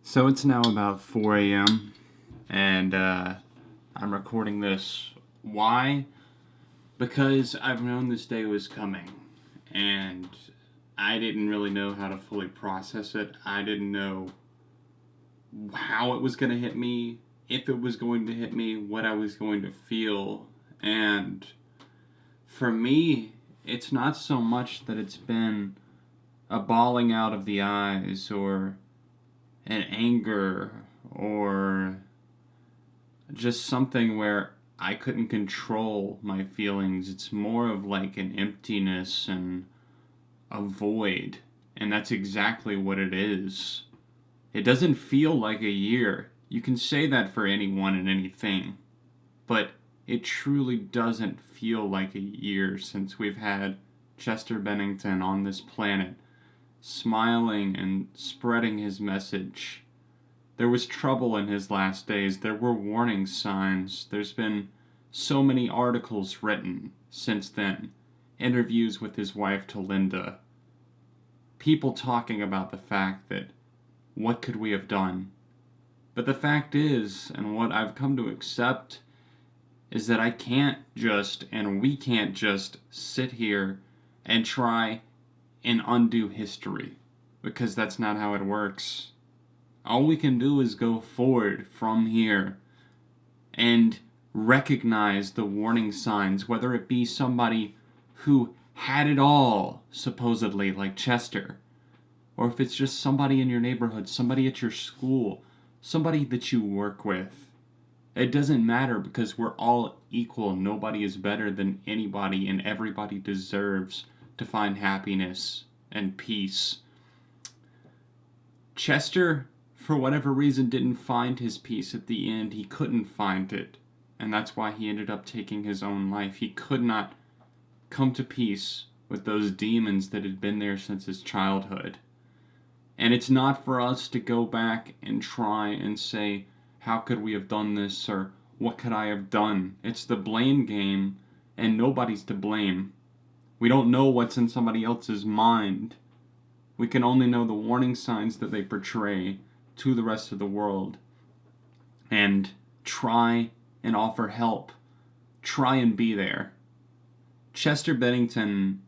So it's now about 4 a.m. and I'm recording this. Why? Because I've known this day was coming and I didn't really know how to fully process it. I didn't know how it was going to hit me, if it was going to hit me, what I was going to feel. And for me, it's not so much that it's been a bawling out of the eyes or an anger or just something where I couldn't control my feelings. It's more of like an emptiness and a void, and that's exactly what it is. It doesn't feel like a year. You can say that for anyone and anything, but it truly doesn't feel like a year since we've had Chester Bennington on this planet, smiling and spreading his message. There was trouble in his last days. There were warning signs. There's been so many articles written since then. Interviews with his wife, Talinda. People talking about the fact that what could we have done? But the fact is, and what I've come to accept, is that I can't just, and we can't just sit here and try and undo history, because that's not how it works. All we can do is go forward from here and recognize the warning signs, whether it be somebody who had it all, supposedly, like Chester, or if it's just somebody in your neighborhood, somebody at your school, somebody that you work with. It doesn't matter, because we're all equal. Nobody is better than anybody, and everybody deserves to find happiness and peace. Chester, for whatever reason, didn't find his peace at the end. He couldn't find it, and that's why he ended up taking his own life. He could not come to peace with those demons that had been there since his childhood. And it's not for us to go back and try and say, how could we have done this, or what could I have done? It's the blame game, and nobody's to blame. We don't know what's in somebody else's mind. We can only know the warning signs that they portray to the rest of the world, and try and offer help. Try and be there. Chester Bennington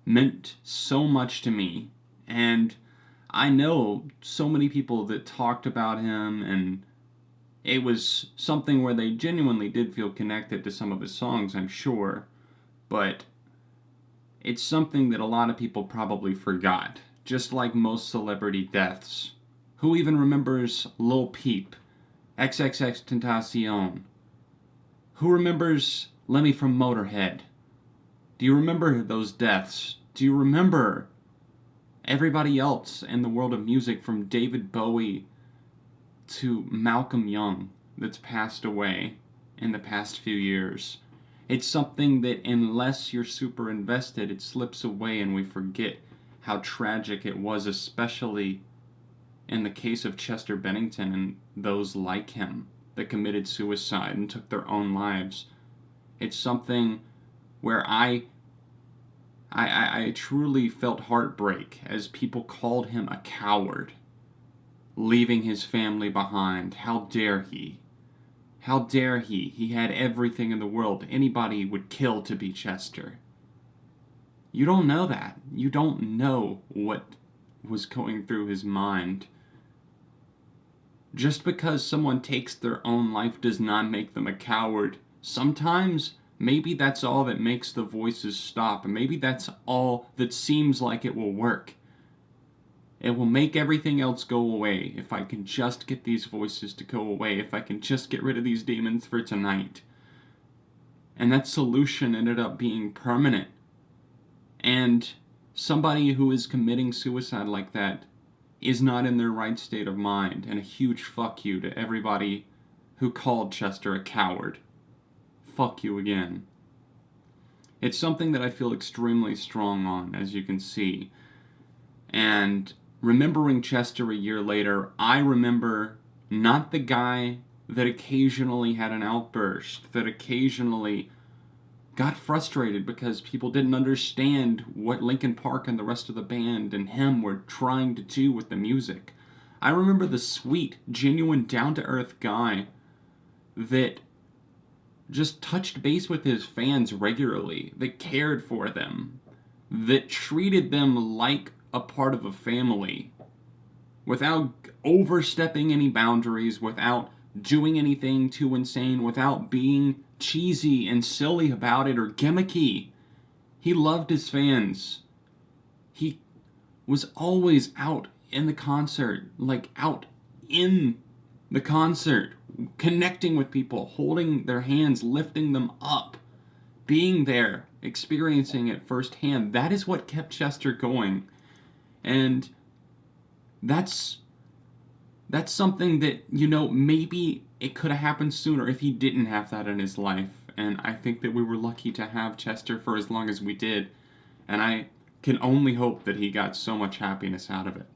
meant so much to me, and I know so many people that talked about him, and it was something where they genuinely did feel connected to some of his songs, I'm sure, but it's something that a lot of people probably forgot, just like most celebrity deaths. Who even remembers Lil Peep, XXXTentacion? Who remembers Lemmy from Motorhead? Do you remember those deaths? Do you remember everybody else in the world of music, from David Bowie to Malcolm Young, that's passed away in the past few years? It's something that, unless you're super invested, it slips away and we forget how tragic it was, especially in the case of Chester Bennington and those like him that committed suicide and took their own lives. It's something where I truly felt heartbreak as people called him a coward, leaving his family behind. How dare he? How dare he? He had everything in the world. Anybody would kill to be Chester. You don't know that. You don't know what was going through his mind. Just because someone takes their own life does not make them a coward. Sometimes, maybe that's all that makes the voices stop, and maybe that's all that seems like it will work. It will make everything else go away if I can just get these voices to go away, if I can just get rid of these demons for tonight. And that solution ended up being permanent. And somebody who is committing suicide like that is not in their right state of mind, and a huge fuck you to everybody who called Chester a coward. Fuck you again. It's something that I feel extremely strong on, as you can see. And remembering Chester a year later, I remember not the guy that occasionally had an outburst, that occasionally got frustrated because people didn't understand what Linkin Park and the rest of the band and him were trying to do with the music. I remember the sweet, genuine, down-to-earth guy that just touched base with his fans regularly, that cared for them, that treated them like a part of a family, without overstepping any boundaries, without doing anything too insane, without being cheesy and silly about it or gimmicky. He loved his fans. He was always out in the concert, like out in the concert, connecting with people, holding their hands, lifting them up, being there, experiencing it firsthand. That is what kept Chester going. And that's something that, maybe it could have happened sooner if he didn't have that in his life. And I think that we were lucky to have Chester for as long as we did. And I can only hope that he got so much happiness out of it.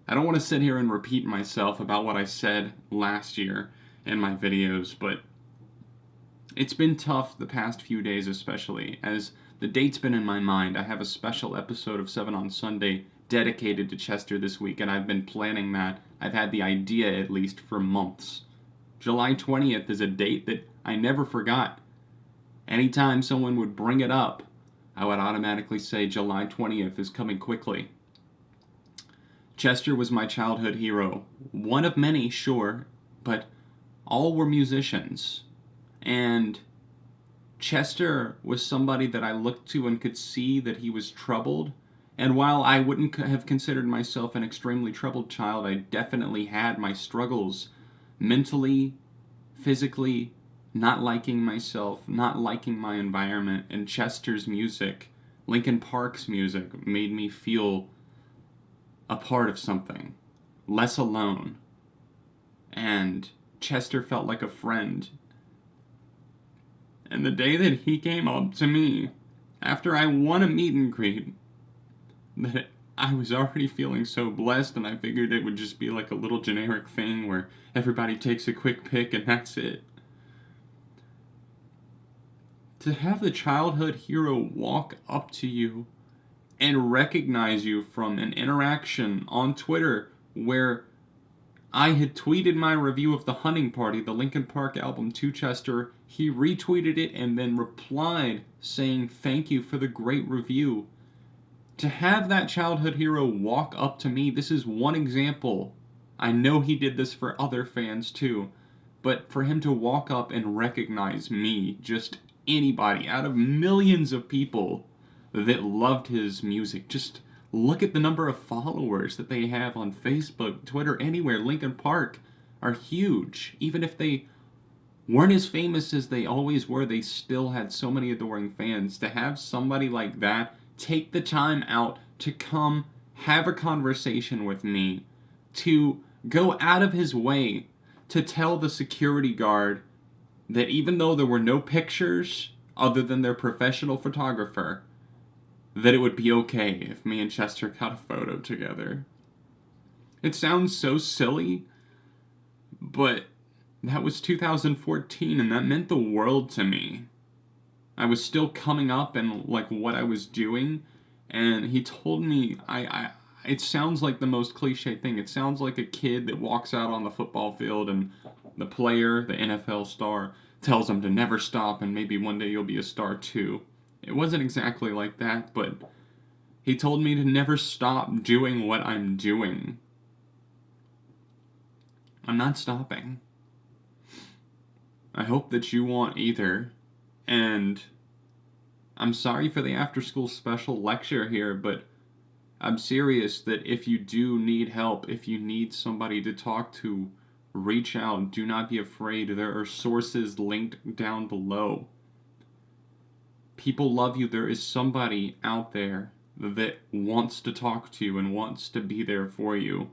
I don't want to sit here and repeat myself about what I said last year in my videos, but it's been tough the past few days, especially, as the date's been in my mind. I have a special episode of 7 on Sunday dedicated to Chester this week, and I've been planning that. I've had the idea, at least, for months. July 20th is a date that I never forgot. Anytime someone would bring it up, I would automatically say July 20th is coming quickly. Chester was my childhood hero. One of many, sure, but all were musicians. And Chester was somebody that I looked to and could see that he was troubled. And while I wouldn't have considered myself an extremely troubled child, I definitely had my struggles mentally, physically, not liking myself, not liking my environment. And Chester's music, Linkin Park's music, made me feel a part of something, less alone. And Chester felt like a friend. And the day that he came up to me, after I won a meet and greet, that I was already feeling so blessed, and I figured it would just be like a little generic thing where everybody takes a quick pic and that's it. To have the childhood hero walk up to you and recognize you from an interaction on Twitter where I had tweeted my review of The Hunting Party, the Linkin Park album, to Chester. He retweeted it and then replied saying thank you for the great review. To have that childhood hero walk up to me, this is one example. I know he did this for other fans too, but for him to walk up and recognize me, just anybody out of millions of people that loved his music, just look at the number of followers that they have on Facebook, Twitter, anywhere. Linkin Park are huge. Even if they weren't as famous as they always were, they still had so many adoring fans. To have somebody like that take the time out to come have a conversation with me, to go out of his way to tell the security guard that even though there were no pictures other than their professional photographer, that it would be okay if me and Chester got a photo together. It sounds so silly, but that was 2014, and that meant the world to me. I was still coming up and like what I was doing, and he told me, it sounds like the most cliche thing. It sounds like a kid that walks out on the football field and the player, the NFL star, tells him to never stop and maybe one day you'll be a star too. It wasn't exactly like that, but he told me to never stop doing what I'm doing. I'm not stopping. I hope that you won't either. And I'm sorry for the after-school special lecture here, but I'm serious that if you do need help, if you need somebody to talk to, reach out. Do not be afraid. There are sources linked down below. People love you. There is somebody out there that wants to talk to you and wants to be there for you.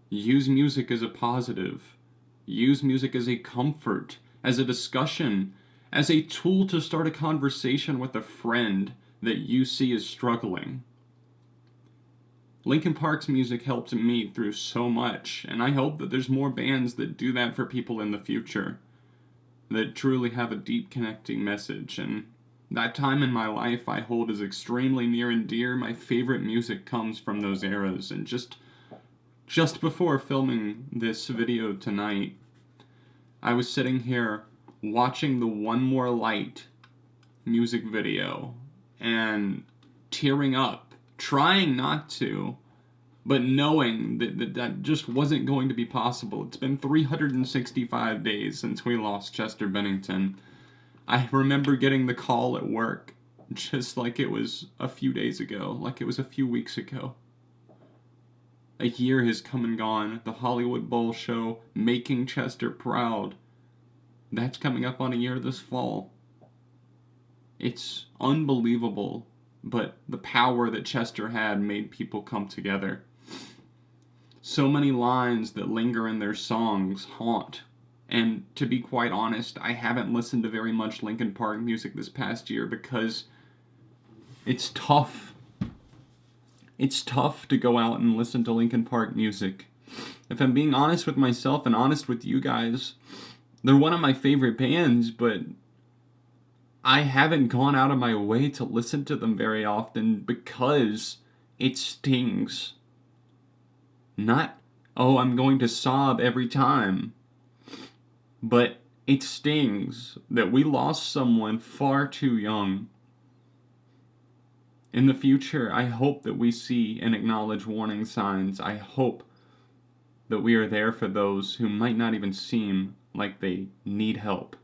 Use music as a positive. Use music as a comfort, as a discussion, as a tool to start a conversation with a friend that you see is struggling. Linkin Park's music helped me through so much, and I hope that there's more bands that do that for people in the future, that truly have a deep connecting message. And that time in my life I hold as extremely near and dear. My favorite music comes from those eras, and just just before filming this video tonight, I was sitting here watching the One More Light music video and tearing up, trying not to, but knowing that just wasn't going to be possible. It's been 365 days since we lost Chester Bennington. I remember getting the call at work just like it was a few days ago, like it was a few weeks ago. A year has come and gone. The Hollywood Bowl show, Making Chester Proud, that's coming up on a year this fall. It's unbelievable, but the power that Chester had made people come together. So many lines that linger in their songs haunt. And to be quite honest, I haven't listened to very much Linkin Park music this past year because it's tough. It's tough to go out and listen to Linkin Park music. If I'm being honest with myself and honest with you guys, they're one of my favorite bands, but I haven't gone out of my way to listen to them very often because it stings. Not, oh, I'm going to sob every time. But it stings that we lost someone far too young. In the future, I hope that we see and acknowledge warning signs. I hope that we are there for those who might not even seem like they need help.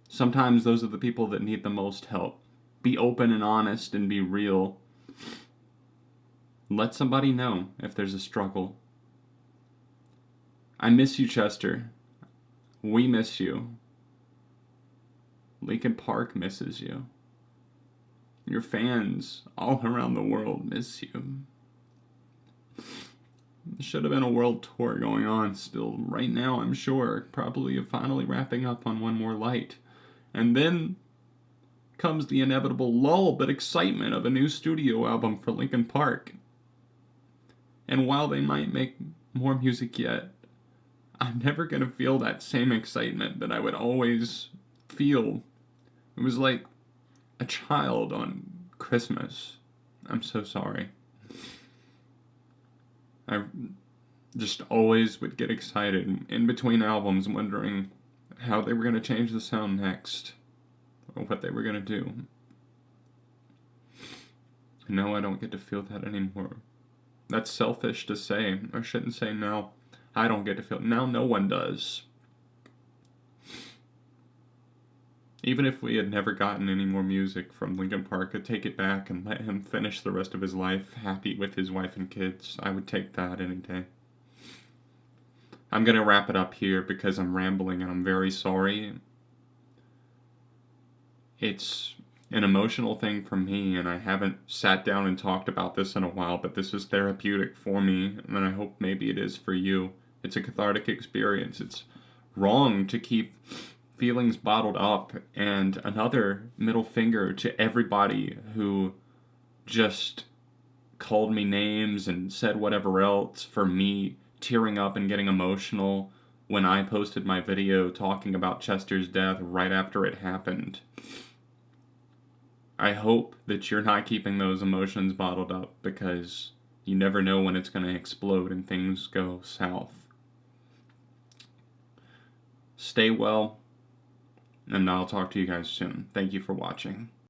Sometimes those are the people that need the most help. Be open and honest and be real. Let somebody know if there's a struggle. I miss you, Chester. We miss you. Linkin Park misses you. Your fans all around the world miss you. There should have been a world tour going on still right now, I'm sure. Probably finally wrapping up on One More Light. And then comes the inevitable lull but excitement of a new studio album for Linkin Park. And while they might make more music yet, I'm never going to feel that same excitement that I would always feel. It was like a child on Christmas. I'm so sorry. I just always would get excited in between albums wondering how they were going to change the sound next, or what they were going to do. No, I don't get to feel that anymore. That's selfish to say. I shouldn't say no. I don't get to feel it. Now no one does. Even if we had never gotten any more music from Linkin Park, I'd take it back and let him finish the rest of his life happy with his wife and kids. I would take that any day. I'm going to wrap it up here because I'm rambling and I'm very sorry. It's an emotional thing for me, and I haven't sat down and talked about this in a while, but this is therapeutic for me, and I hope maybe it is for you. It's a cathartic experience. It's wrong to keep feelings bottled up, and another middle finger to everybody who just called me names and said whatever else for me tearing up and getting emotional when I posted my video talking about Chester's death right after it happened. I hope that you're not keeping those emotions bottled up, because you never know when it's going to explode and things go south. Stay well, and I'll talk to you guys soon. Thank you for watching.